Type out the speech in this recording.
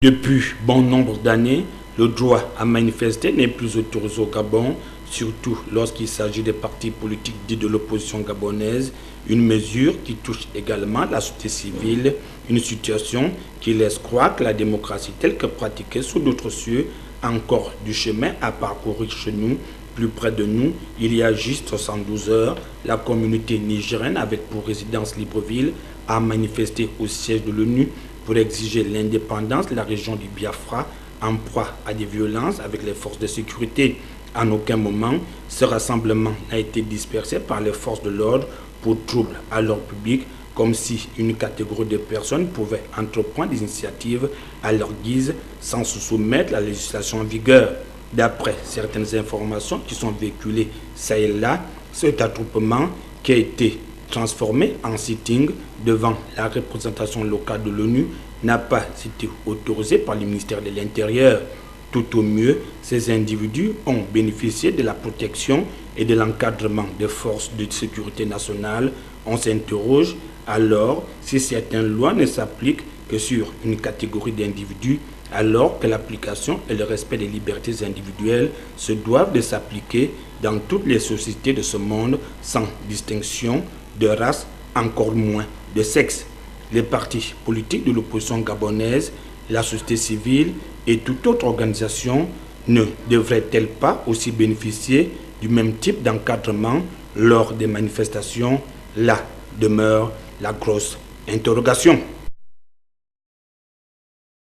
Depuis bon nombre d'années, le droit à manifester n'est plus autorisé au Gabon, surtout lorsqu'il s'agit des partis politiques dits de l'opposition gabonaise, une mesure qui touche également la société civile, une situation qui laisse croire que la démocratie telle que pratiquée sous d'autres cieux a encore du chemin à parcourir chez nous. Plus près de nous, il y a juste 72 heures, la communauté nigérienne avec pour résidence Libreville a manifesté au siège de l'ONU pour exiger l'indépendance de la région du Biafra en proie à des violences avec les forces de sécurité. En aucun moment, ce rassemblement n'a été dispersé par les forces de l'ordre pour trouble à l'ordre public, comme si une catégorie de personnes pouvait entreprendre des initiatives à leur guise sans se soumettre à la législation en vigueur. D'après certaines informations qui sont véhiculées ça et là, cet attroupement qui a été transformé en sitting devant la représentation locale de l'ONU n'a pas été autorisé par le ministère de l'Intérieur. Tout au mieux, ces individus ont bénéficié de la protection et de l'encadrement des forces de sécurité nationale. On s'interroge alors si certaines lois ne s'appliquent que sur une catégorie d'individus, alors que l'application et le respect des libertés individuelles se doivent de s'appliquer dans toutes les sociétés de ce monde sans distinction de race, encore moins de sexe. Les partis politiques de l'opposition gabonaise, la société civile et toute autre organisation ne devraient-elles pas aussi bénéficier du même type d'encadrement lors des manifestations? Là demeure la grosse interrogation.